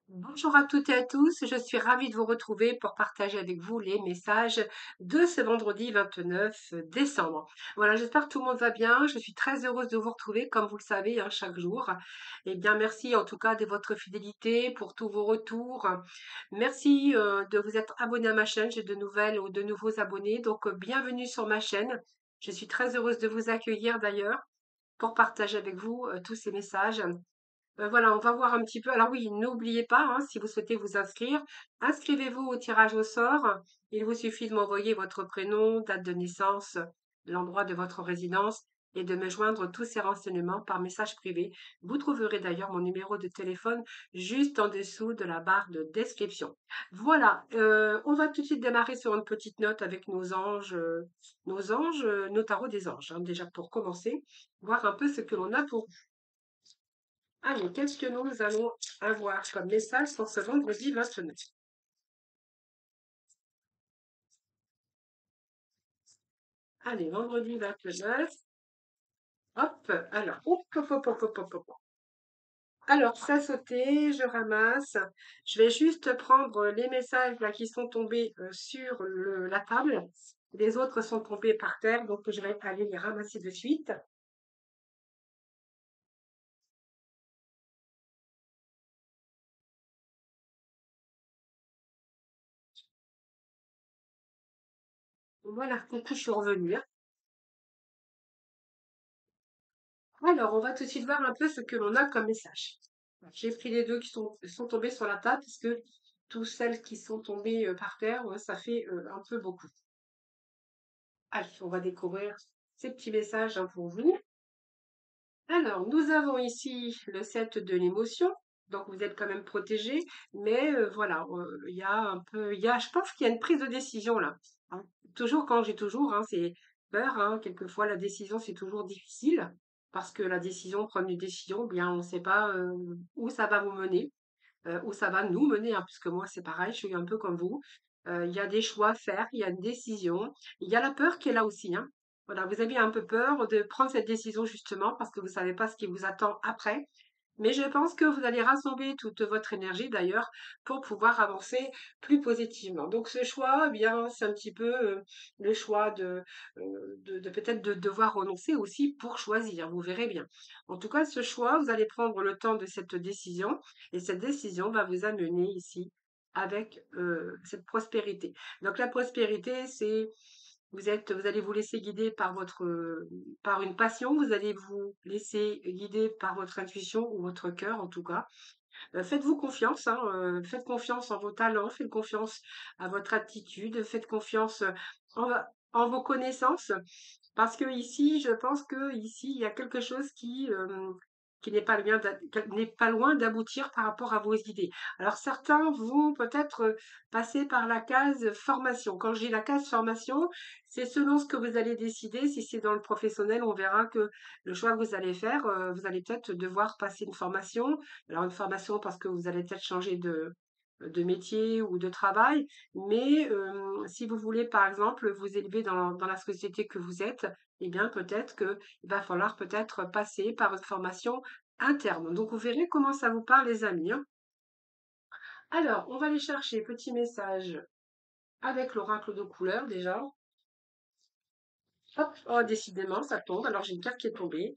Bonjour à toutes et à tous, je suis ravie de vous retrouver pour partager avec vous les messages de ce vendredi 29 décembre. Voilà, j'espère que tout le monde va bien. Je suis très heureuse de vous retrouver, comme vous le savez, hein, chaque jour. Eh bien, merci en tout cas de votre fidélité pour tous vos retours. Merci de vous être abonné à ma chaîne. J'ai de nouvelles ou de nouveaux abonnés, donc bienvenue sur ma chaîne. Je suis très heureuse de vous accueillir d'ailleurs pour partager avec vous tous ces messages. Voilà, on va voir un petit peu. Alors oui, n'oubliez pas, hein, si vous souhaitez vous inscrire, inscrivez-vous au tirage au sort. Il vous suffit de m'envoyer votre prénom, date de naissance, l'endroit de votre résidence et de me joindre tous ces renseignements par message privé. Vous trouverez d'ailleurs mon numéro de téléphone juste en dessous de la barre de description. Voilà, on va tout de suite démarrer sur une petite note avec nos tarots des anges, hein, déjà pour commencer, voir un peu ce que l'on a pour allez, qu'est-ce que nous allons avoir comme message pour ce vendredi 29? Allez, vendredi 29. Hop, alors, hop, hop, hop, hop, hop, hop, hop. Alors, ça a sauté, je ramasse. Je vais juste prendre les messages là qui sont tombés sur la table. Les autres sont tombés par terre, donc je vais aller les ramasser de suite. Voilà, coucou, je suis revenue, hein. Alors, on va tout de suite voir un peu ce que l'on a comme message. J'ai pris les deux qui sont tombés sur la table parce que toutes celles qui sont tombées par terre, ouais, ça fait un peu beaucoup. Allez, on va découvrir ces petits messages hein, pour vous. Alors, nous avons ici le 7 de l'émotion. Donc, vous êtes quand même protégé. Mais voilà, il y a un peu, je pense qu'il y a une prise de décision là, hein. Toujours quand j'ai toujours, hein, c'est peur. Hein, quelquefois, la décision, c'est toujours difficile. Parce que la décision, prendre une décision, eh bien, on ne sait pas où ça va vous mener, où ça va nous mener, hein, puisque moi, c'est pareil, je suis un peu comme vous. Il y a des choix à faire, il y a une décision. Il y a la peur qui est là aussi, hein. Voilà, vous avez un peu peur de prendre cette décision justement parce que vous savez pas ce qui vous attend après. Mais je pense que vous allez rassembler toute votre énergie d'ailleurs pour pouvoir avancer plus positivement. Donc ce choix, eh bien, c'est un petit peu le choix de peut-être de devoir renoncer aussi pour choisir. Vous verrez bien. En tout cas, ce choix, vous allez prendre le temps de cette décision et cette décision va vous amener ici avec cette prospérité. Donc la prospérité, c'est vous allez vous laisser guider par par une passion, vous allez vous laisser guider par votre intuition ou votre cœur en tout cas. Faites-vous confiance, hein, faites confiance en vos talents, faites confiance à votre attitude, faites confiance en, en vos connaissances, parce que ici, je pense que ici, il y a quelque chose qui n'est pas loin d'aboutir par rapport à vos idées. Alors certains vont peut-être passer par la case formation. Quand je dis la case formation, c'est selon ce que vous allez décider. Si c'est dans le professionnel, on verra que le choix que vous allez faire, vous allez peut-être devoir passer une formation. Alors une formation parce que vous allez peut-être changer de métier ou de travail, mais si vous voulez par exemple vous élever dans la société que vous êtes, eh bien peut-être qu'il va falloir peut-être passer par une formation interne. Donc vous verrez comment ça vous parle les amis, hein. Alors, on va aller chercher petit message avec l'oracle de couleur déjà. Hop, oh décidément ça tombe. Alors j'ai une carte qui est tombée.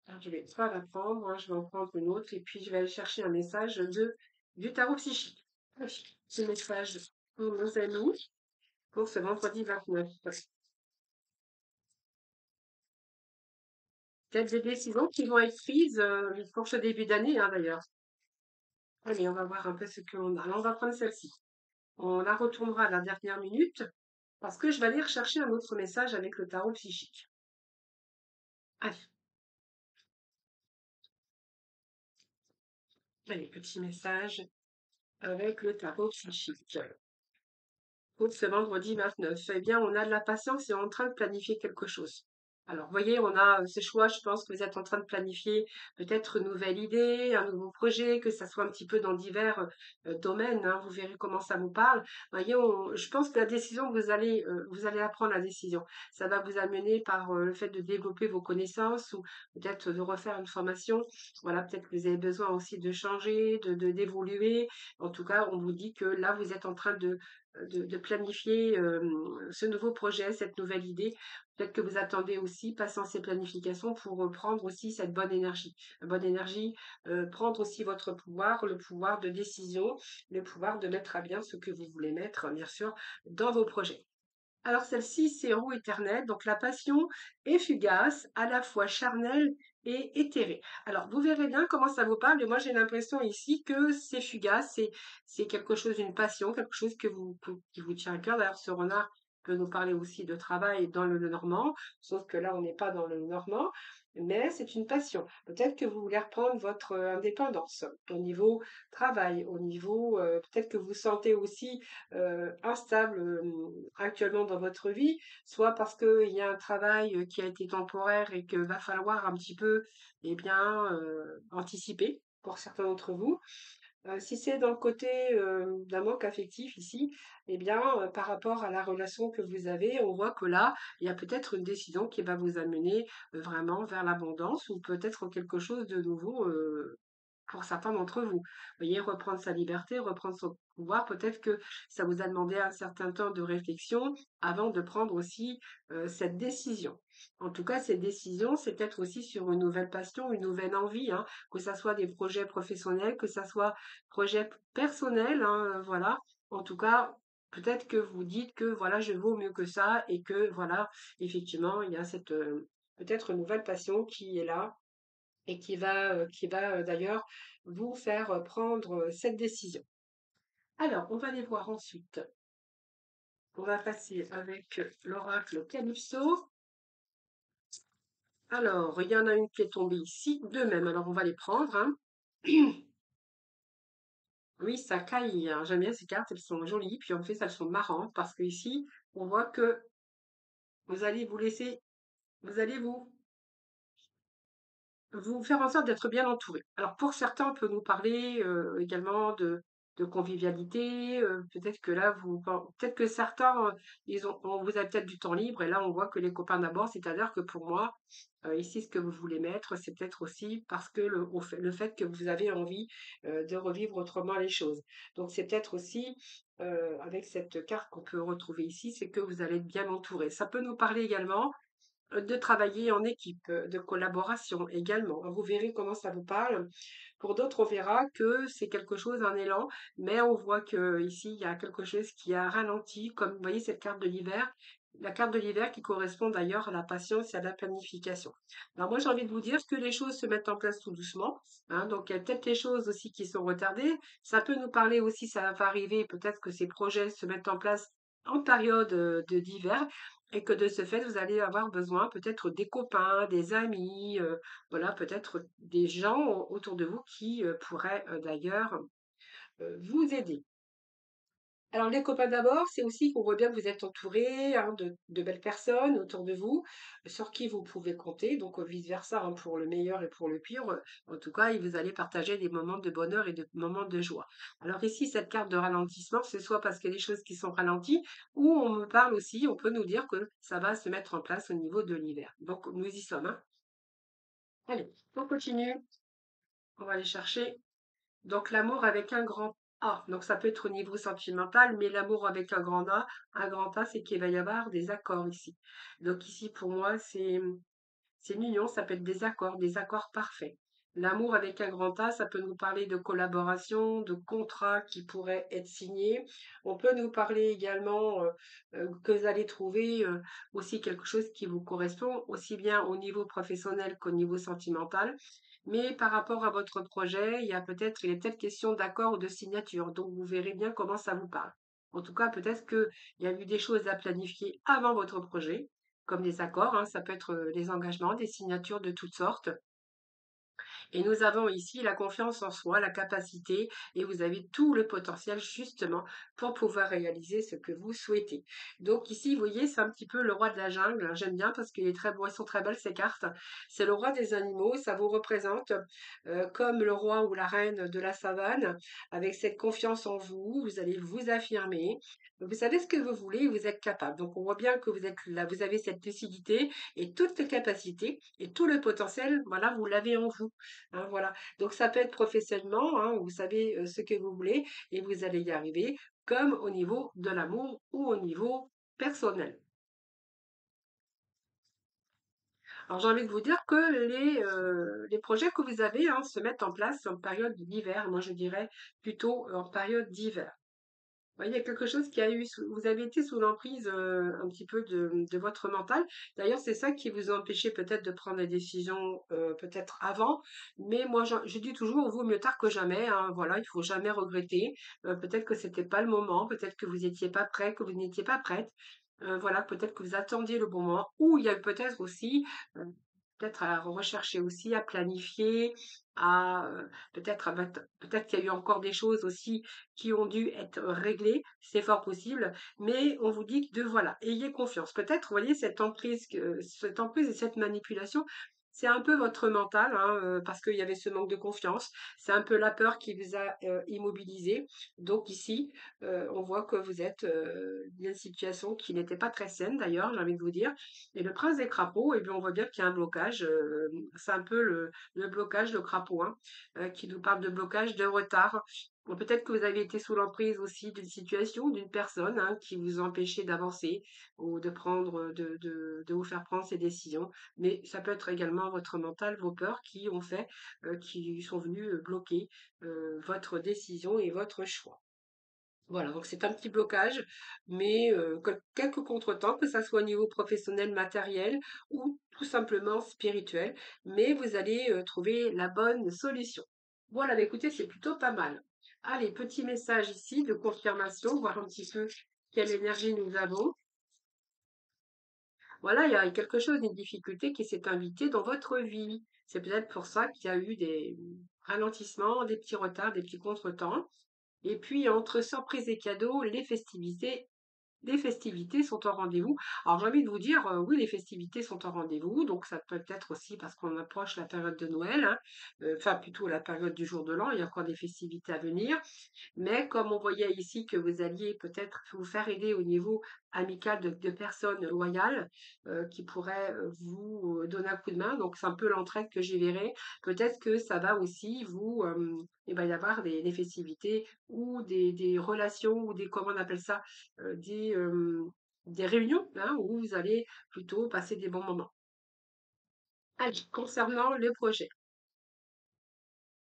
Alors, je vais pas la prendre, hein, je vais en prendre une autre et puis je vais aller chercher un message du tarot psychique. Oui, ce message pour nos amis pour ce vendredi 29. Peut-être des décisions qui vont être prises pour ce début d'année, hein, d'ailleurs. Allez, on va voir un peu ce que l'on a. Là, on va prendre celle-ci. On la retournera à la dernière minute parce que je vais aller rechercher un autre message avec le tarot psychique. Allez, allez, petit message avec le tarot psychique. Pour ce vendredi 29, eh bien, on a de la patience et on est en train de planifier quelque chose. Alors, vous voyez, on a ce choix. Je pense que vous êtes en train de planifier peut-être une nouvelle idée, un nouveau projet, que ça soit un petit peu dans divers domaines, hein. Vous verrez comment ça vous parle. Vous voyez, je pense que la décision que vous allez apprendre la décision. Ça va vous amener par le fait de développer vos connaissances ou peut-être de refaire une formation. Voilà, peut-être que vous avez besoin aussi de changer, d'évoluer. En tout cas, on vous dit que là, vous êtes en train de planifier ce nouveau projet, cette nouvelle idée. Peut-être que vous attendez aussi, passant ces planifications, pour prendre aussi cette bonne énergie. La bonne énergie, prendre aussi votre pouvoir, le pouvoir de décision, le pouvoir de mettre à bien ce que vous voulez mettre, bien sûr, dans vos projets. Alors celle-ci, c'est roue éternelle, donc la passion est fugace, à la fois charnelle et éthérée. Alors vous verrez bien comment ça vous parle, mais moi j'ai l'impression ici que c'est fugace, c'est quelque chose, une passion, quelque chose qui vous tient à cœur. D'ailleurs, ce renard peut nous parler aussi de travail dans le normand, sauf que là on n'est pas dans le normand, mais c'est une passion. Peut-être que vous voulez reprendre votre indépendance au niveau travail, au niveau, peut-être que vous sentez aussi instable actuellement dans votre vie, soit parce qu'il y a un travail qui a été temporaire et que va falloir un petit peu, eh bien, anticiper pour certains d'entre vous. Si c'est dans le côté d'un manque affectif ici, eh bien, par rapport à la relation que vous avez, on voit que là, il y a peut-être une décision qui va vous amener vraiment vers l'abondance ou peut-être quelque chose de nouveau pour certains d'entre vous. Vous voyez, reprendre sa liberté, reprendre son pouvoir, peut-être que ça vous a demandé un certain temps de réflexion avant de prendre aussi cette décision. En tout cas, cette décision, c'est peut-être aussi sur une nouvelle passion, une nouvelle envie, hein, que ça soit des projets professionnels, que ça soit projets personnels, hein, voilà. En tout cas, peut-être que vous dites que voilà, je vaux mieux que ça et que voilà, effectivement, il y a cette peut-être nouvelle passion qui est là et qui va d'ailleurs vous faire prendre cette décision. Alors, on va les voir ensuite. On va passer avec l'oracle Calypso. Alors, il y en a une qui est tombée ici, deux même. Alors, on va les prendre, hein. Oui, ça caille, hein. J'aime bien ces cartes, elles sont jolies. Puis en fait, elles sont marrantes parce que ici, on voit que vous allez vous laisser, vous allez vous faire en sorte d'être bien entouré. Alors pour certains, on peut nous parler également de convivialité. Peut-être que là, peut-être que certains, vous avez peut-être du temps libre. Et là, on voit que les copains d'abord, c'est-à-dire que pour moi, ici, ce que vous voulez mettre, c'est peut-être aussi parce que le fait que vous avez envie de revivre autrement les choses. Donc c'est peut-être aussi avec cette carte qu'on peut retrouver ici, c'est que vous allez être bien entouré. Ça peut nous parler également de travailler en équipe, de collaboration également. Vous verrez comment ça vous parle. Pour d'autres, on verra que c'est quelque chose, un élan, mais on voit que ici il y a quelque chose qui a ralenti, comme vous voyez cette carte de l'hiver, la carte de l'hiver qui correspond d'ailleurs à la patience et à la planification. Alors moi j'ai envie de vous dire que les choses se mettent en place tout doucement, hein, donc il y a peut-être les choses aussi qui sont retardées. Ça peut nous parler aussi, ça va arriver, peut-être que ces projets se mettent en place en période d'hiver et que de ce fait, vous allez avoir besoin peut-être des copains, des amis, voilà, peut-être des gens autour de vous qui pourraient d'ailleurs vous aider. Alors, les copains d'abord, c'est aussi qu'on voit bien que vous êtes entouré hein, de belles personnes autour de vous, sur qui vous pouvez compter, donc vice-versa, hein, pour le meilleur et pour le pire. En tout cas, vous allez partager des moments de bonheur et des moments de joie. Alors ici, cette carte de ralentissement, c'est soit parce qu'il y a des choses qui sont ralenties, ou on me parle aussi, on peut nous dire que ça va se mettre en place au niveau de l'hiver. Donc, nous y sommes, hein. Allez, on continue, on va aller chercher. Donc l'amour avec un grand A. Donc ça peut être au niveau sentimental, mais l'amour avec un grand A, c'est qu'il va y avoir des accords ici. Donc ici, pour moi, c'est mignon, ça peut être des accords parfaits. L'amour avec un grand A, ça peut nous parler de collaboration, de contrats qui pourraient être signés. On peut nous parler également que vous allez trouver aussi quelque chose qui vous correspond, aussi bien au niveau professionnel qu'au niveau sentimental. Mais par rapport à votre projet, il est peut-être question d'accord ou de signature. Donc vous verrez bien comment ça vous parle. En tout cas, peut-être qu'il y a eu des choses à planifier avant votre projet comme des accords, hein, ça peut être des engagements, des signatures de toutes sortes. Et nous avons ici la confiance en soi, la capacité, et vous avez tout le potentiel justement pour pouvoir réaliser ce que vous souhaitez. Donc ici, vous voyez, c'est un petit peu le roi de la jungle. J'aime bien parce qu'il est très beau, elles sont très belles ces cartes. C'est le roi des animaux, ça vous représente comme le roi ou la reine de la savane, avec cette confiance en vous, vous allez vous affirmer. Vous savez ce que vous voulez, vous êtes capable. Donc on voit bien que vous êtes là, vous avez cette lucidité et toutes les capacités et tout le potentiel, voilà, vous l'avez en vous. Hein, voilà. Donc ça peut être professionnellement, hein, vous savez ce que vous voulez et vous allez y arriver, comme au niveau de l'amour ou au niveau personnel. Alors j'ai envie de vous dire que les projets que vous avez hein, se mettent en place en période d'hiver. Moi je dirais plutôt en période d'hiver. Vous voyez, il y a quelque chose qui a eu, vous avez été sous l'emprise un petit peu de votre mental. D'ailleurs, c'est ça qui vous a empêché peut-être de prendre des décisions peut-être avant. Mais moi, je dis toujours, vaut mieux tard que jamais. Hein, voilà, il faut jamais regretter. Peut-être que c'était pas le moment, peut-être que vous n'étiez pas prêt, que vous n'étiez pas prête. Voilà, peut-être que vous attendiez le bon moment. Ou il y a peut-être aussi, peut-être à rechercher aussi, à planifier, à peut-être qu'il y a eu encore des choses aussi qui ont dû être réglées, c'est fort possible, mais on vous dit de voilà, ayez confiance. Peut-être, vous voyez, cette emprise et cette manipulation, c'est un peu votre mental, hein, parce qu'il y avait ce manque de confiance. C'est un peu la peur qui vous a immobilisé. Donc ici, on voit que vous êtes dans une situation qui n'était pas très saine d'ailleurs, j'ai envie de vous dire. Et le prince des crapauds, eh bien, on voit bien qu'il y a un blocage. C'est un peu le blocage, le crapaud, hein, qui nous parle de blocage, de retard. Bon, peut-être que vous avez été sous l'emprise aussi d'une situation, d'une personne hein, qui vous empêchait d'avancer ou de prendre, de vous faire prendre ces décisions. Mais ça peut être également votre mental, vos peurs qui ont fait, qui sont venus bloquer votre décision et votre choix. Voilà, donc c'est un petit blocage, mais quelques contretemps, que ça soit au niveau professionnel, matériel ou tout simplement spirituel, mais vous allez trouver la bonne solution. Voilà, bah, écoutez, c'est plutôt pas mal. Allez, petit message ici de confirmation, voir un petit peu quelle énergie nous avons. Voilà, il y a quelque chose, une difficulté qui s'est invitée dans votre vie. C'est peut-être pour ça qu'il y a eu des ralentissements, des petits retards, des petits contretemps. Et puis, entre surprise et cadeaux, les festivités sont au rendez-vous. Alors, j'ai envie de vous dire, oui, les festivités sont au rendez-vous. Donc, ça peut être aussi parce qu'on approche la période de Noël, hein, enfin, plutôt la période du jour de l'an. Il y a encore des festivités à venir. Mais comme on voyait ici que vous alliez peut-être vous faire aider au niveau amical de personnes loyales qui pourraient vous donner un coup de main, donc c'est un peu l'entraide que j'y verrai. Peut-être que ça va aussi il va y avoir des festivités ou des relations ou des, comment on appelle ça, euh, des, euh, des réunions hein, où vous allez plutôt passer des bons moments. Allez, concernant le projet.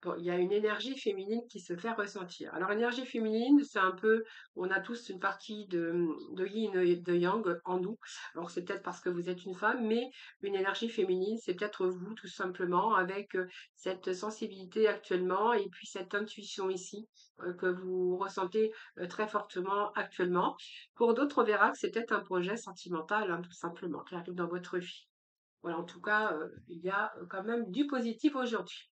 Bon, il y a une énergie féminine qui se fait ressentir. Alors, énergie féminine, c'est un peu, on a tous une partie de yin et de yang en nous. Alors, c'est peut-être parce que vous êtes une femme, mais une énergie féminine, c'est peut-être vous, tout simplement, avec cette sensibilité actuellement et puis cette intuition ici que vous ressentez très fortement actuellement. Pour d'autres, on verra que c'est peut-être un projet sentimental, hein, tout simplement, qui arrive dans votre vie. Voilà, en tout cas, il y a quand même du positif aujourd'hui.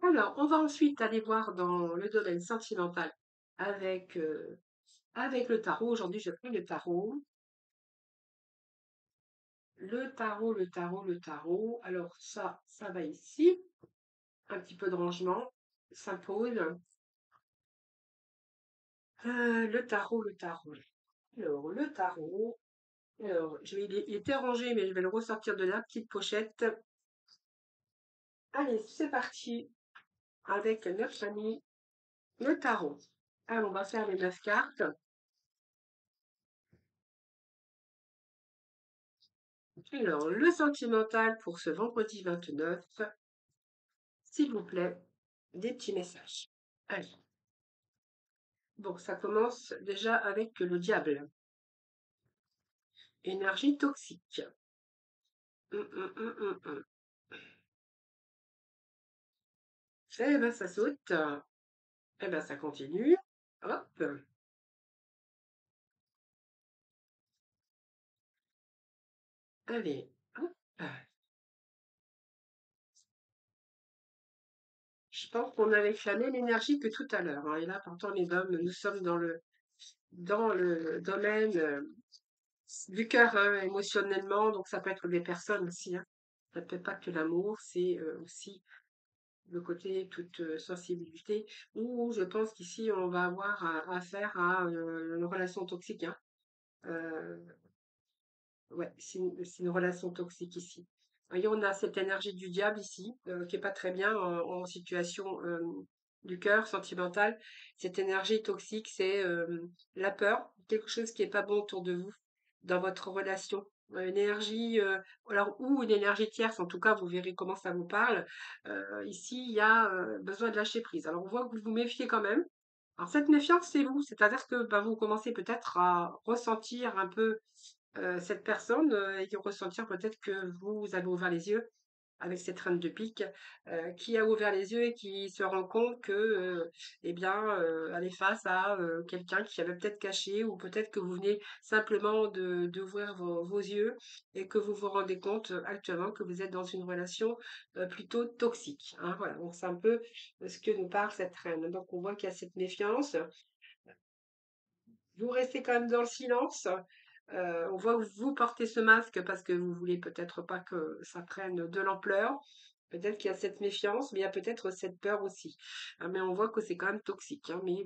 Alors, on va ensuite aller voir dans le domaine sentimental avec, avec le tarot. Aujourd'hui, je prends le tarot. Le tarot, le tarot, le tarot. Alors, ça va ici. Un petit peu de rangement s'impose. Le tarot, le tarot. Alors, le tarot. Alors, il était rangé, mais je vais le ressortir de la petite pochette. Allez, c'est parti avec notre ami le tarot. Alors, on va faire les 9 cartes. Alors, le sentimental pour ce vendredi 29, s'il vous plaît, des petits messages. Allez. Bon, ça commence déjà avec le diable. Énergie toxique. Hum, hum, hum, hum, hum. Eh ben, ça saute. Eh ben, ça continue. Hop. Allez. Hop. pense qu'on avait la même énergie que tout à l'heure, hein. Et là, pourtant, les hommes, nous sommes dans le domaine du cœur, hein, émotionnellement, donc ça peut être des personnes aussi, hein. Ça peut pas que l'amour, c'est aussi le côté toute sensibilité, où je pense qu'ici, on va avoir affaire à une relation toxique, hein. Euh, Ouais, c'est une relation toxique ici. Voyez, on a cette énergie du diable ici, qui est pas très bien en situation du cœur sentimental. Cette énergie toxique, c'est la peur, quelque chose qui est pas bon autour de vous, dans votre relation. Une énergie, alors, ou une énergie tierce, en tout cas, vous verrez comment ça vous parle. Ici, il y a besoin de lâcher prise. Alors, on voit que vous vous méfiez quand même. Alors, cette méfiance, c'est vous, c'est-à-dire que bah, vous commencez peut-être à ressentir un peu cette personne et qui ressentir peut-être que vous avez ouvert les yeux avec cette reine de pique, qui a ouvert les yeux et qui se rend compte que, eh bien, elle est face à quelqu'un qui avait peut-être caché ou peut-être que vous venez simplement d'ouvrir vos yeux et que vous vous rendez compte actuellement que vous êtes dans une relation plutôt toxique, hein, voilà, donc c'est un peu ce que nous parle cette reine. Donc on voit qu'il y a cette méfiance. Vous restez quand même dans le silence. On voit que vous portez ce masque parce que vous voulez peut-être pas que ça prenne de l'ampleur. Peut-être qu'il y a cette méfiance, mais il y a peut-être cette peur aussi. Mais on voit que c'est quand même toxique, hein, mais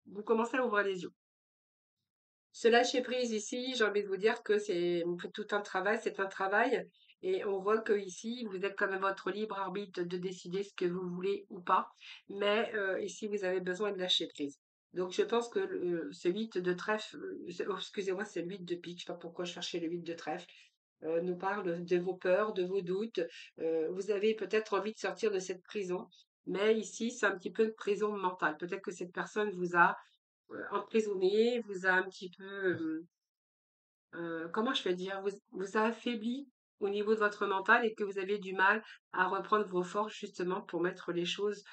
vous commencez à ouvrir les yeux. Ce lâcher prise ici, j'ai envie de vous dire que c'est tout un travail, c'est un travail. Et on voit que ici, vous êtes quand même votre libre arbitre de décider ce que vous voulez ou pas. Mais ici, vous avez besoin de lâcher prise. Donc, je pense que ce 8 de trèfle, excusez-moi, c'est le 8 de pique, je sais pas pourquoi je cherchais le 8 de trèfle, nous parle de vos peurs, de vos doutes. Vous avez peut-être envie de sortir de cette prison, mais ici, c'est un petit peu une prison mentale. Peut-être que cette personne vous a emprisonné, vous a un petit peu, comment je vais dire, vous a affaibli au niveau de votre mental et que vous avez du mal à reprendre vos forces justement pour mettre les choses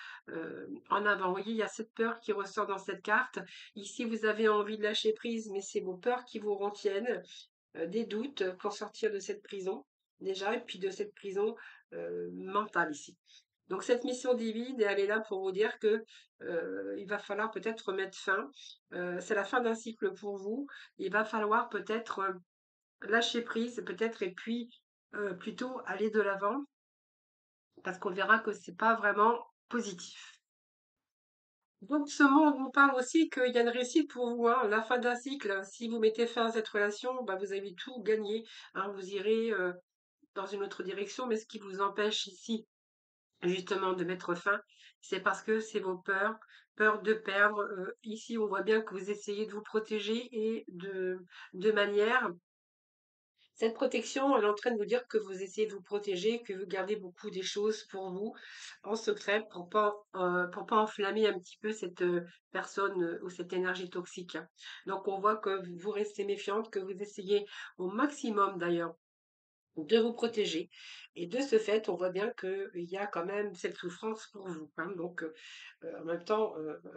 en avant. Vous voyez, il y a cette peur qui ressort dans cette carte. Ici, vous avez envie de lâcher prise, mais c'est vos peurs qui vous retiennent, des doutes pour sortir de cette prison déjà, et puis de cette prison mentale ici. Donc cette mission divine, elle est là pour vous dire que il va falloir peut-être mettre fin. C'est la fin d'un cycle pour vous. Il va falloir peut-être lâcher prise, peut-être, et puis plutôt aller de l'avant, parce qu'on verra que c'est pas vraiment positif. Donc ce monde nous parle aussi qu'il y a une réussite pour vous, hein, la fin d'un cycle. Si vous mettez fin à cette relation, bah, vous avez tout gagné, hein, vous irez dans une autre direction, mais ce qui vous empêche ici justement de mettre fin, c'est parce que c'est vos peurs, peur de perdre. Ici, on voit bien que vous essayez de vous protéger et de manière. Cette protection, elle est en train de vous dire que vous essayez de vous protéger, que vous gardez beaucoup des choses pour vous en secret pour pas enflammer un petit peu cette personne ou cette énergie toxique, hein. Donc, on voit que vous restez méfiante, que vous essayez au maximum d'ailleurs de vous protéger. Et de ce fait, on voit bien qu'il y a quand même cette souffrance pour vous, hein. Donc, en même temps,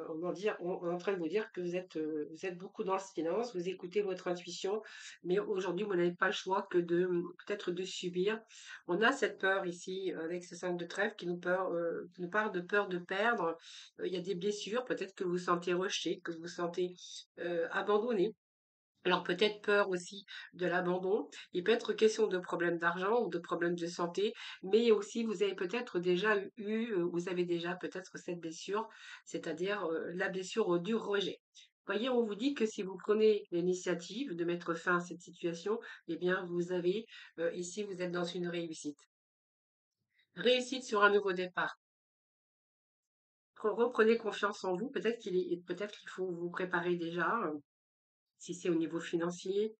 on est en train de vous dire que vous êtes beaucoup dans le silence, vous écoutez votre intuition, mais aujourd'hui, vous n'avez pas le choix que de peut-être de subir. On a cette peur ici, avec ce 5 de trèfle, qui nous parle de peur de perdre. Il y a des blessures, peut-être que vous sentez rejeté, que vous sentez abandonné. Alors peut-être peur aussi de l'abandon. Il peut être question de problèmes d'argent ou de problèmes de santé, mais aussi vous avez peut-être déjà vous avez déjà peut-être cette blessure, c'est-à-dire la blessure du rejet. Voyez, on vous dit que si vous prenez l'initiative de mettre fin à cette situation, eh bien vous avez ici vous êtes dans une réussite. Réussite sur un nouveau départ. Reprenez confiance en vous. Peut-être qu'il faut vous préparer déjà. Si c'est au niveau financier,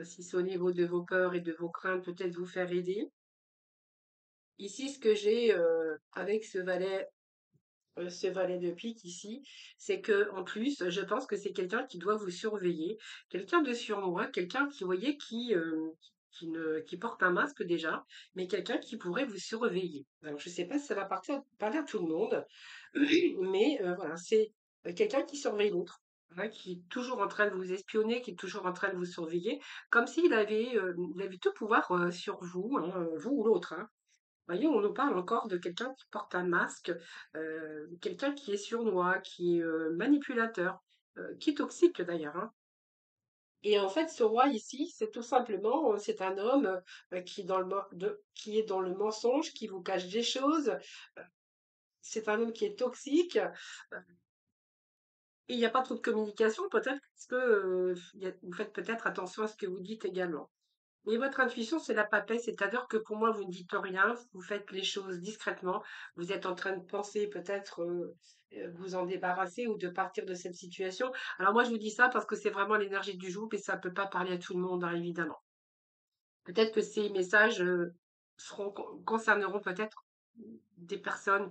si c'est au niveau de vos peurs et de vos craintes, peut-être vous faire aider. Ici, ce que j'ai avec ce valet de pique ici, c'est que en plus, je pense que c'est quelqu'un qui doit vous surveiller, quelqu'un de surnois, quelqu'un qui, vous voyez, qui porte un masque déjà, mais quelqu'un qui pourrait vous surveiller. Alors, je ne sais pas si ça va parler à tout le monde, mais voilà, c'est quelqu'un qui surveille l'autre, hein, qui est toujours en train de vous espionner, qui est toujours en train de vous surveiller, comme s'il avait tout pouvoir sur vous, hein, vous ou l'autre, hein. Voyez, on nous parle encore de quelqu'un qui porte un masque, quelqu'un qui est sournois, qui est manipulateur, qui est toxique d'ailleurs, hein. Et en fait, ce roi ici, c'est tout simplement, c'est un homme qui, est dans qui est dans le mensonge, qui vous cache des choses. C'est un homme qui est toxique. Et il n'y a pas trop de communication, peut-être parce que vous faites peut-être attention à ce que vous dites également. Mais votre intuition, c'est la papesse, c'est-à-dire que pour moi, vous ne dites rien, vous faites les choses discrètement. Vous êtes en train de penser peut-être vous en débarrasser ou de partir de cette situation. Alors moi, je vous dis ça parce que c'est vraiment l'énergie du jour, mais ça ne peut pas parler à tout le monde, hein, évidemment. Peut-être que ces messages concerneront peut-être des personnes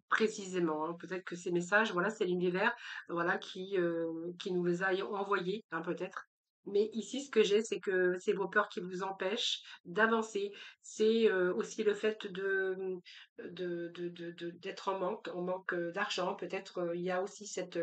précisément, hein. Peut-être que ces messages, voilà, c'est l'univers, voilà, qui nous les a envoyés, hein, peut-être. Mais ici, ce que j'ai, c'est que c'est vos peurs qui vous empêchent d'avancer. C'est aussi le fait d'être en manque d'argent. Peut-être il y a aussi cette,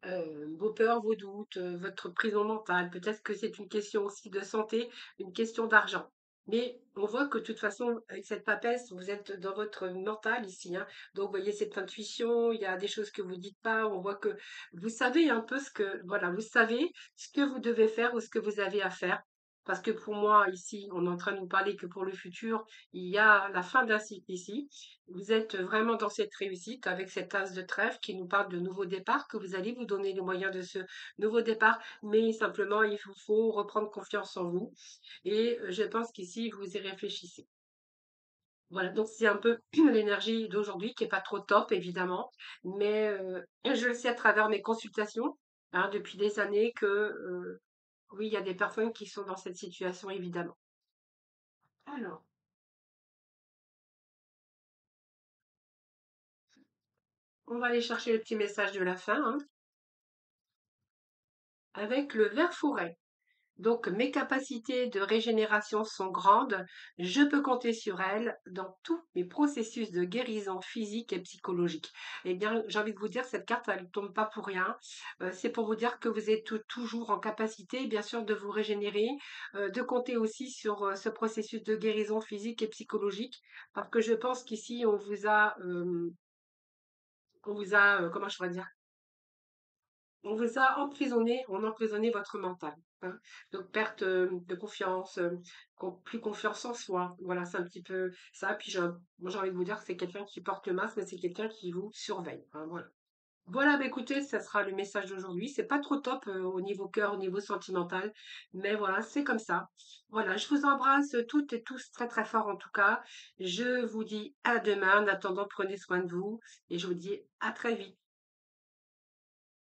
vos peurs, vos doutes, votre prison mentale. Peut-être que c'est une question aussi de santé, une question d'argent. Mais on voit que de toute façon, avec cette papesse, vous êtes dans votre mental ici, hein. Donc, vous voyez cette intuition, il y a des choses que vous dites pas. On voit que vous savez un peu voilà, vous savez ce que vous devez faire ou ce que vous avez à faire. Parce que pour moi, ici, on est en train de nous parler que pour le futur, il y a la fin d'un cycle ici. Vous êtes vraiment dans cette réussite avec cet as de trèfle qui nous parle de nouveau départ, que vous allez vous donner les moyens de ce nouveau départ, mais simplement il vous faut reprendre confiance en vous. Et je pense qu'ici, vous y réfléchissez. Voilà, donc c'est un peu l'énergie d'aujourd'hui qui est pas trop top, évidemment, mais je le sais à travers mes consultations, hein, depuis des années que oui, il y a des personnes qui sont dans cette situation, évidemment. Alors, on va aller chercher le petit message de la fin, hein, avec le ver forêt. Donc, mes capacités de régénération sont grandes. Je peux compter sur elles dans tous mes processus de guérison physique et psychologique. Eh bien, j'ai envie de vous dire, cette carte, elle ne tombe pas pour rien. C'est pour vous dire que vous êtes toujours en capacité, bien sûr, de vous régénérer, de compter aussi sur ce processus de guérison physique et psychologique, parce que je pense qu'ici, comment je pourrais dire, on vous a emprisonné, on a emprisonné votre mental, hein. Donc perte de confiance, plus confiance en soi. Voilà, c'est un petit peu ça. Puis moi, j'ai envie de vous dire que c'est quelqu'un qui porte le masque, mais c'est quelqu'un qui vous surveille, hein, voilà. Voilà, bah écoutez, ça sera le message d'aujourd'hui. C'est pas trop top au niveau cœur, au niveau sentimental, mais voilà, c'est comme ça. Voilà, je vous embrasse toutes et tous très très fort en tout cas. Je vous dis à demain. En attendant, prenez soin de vous et je vous dis à très vite.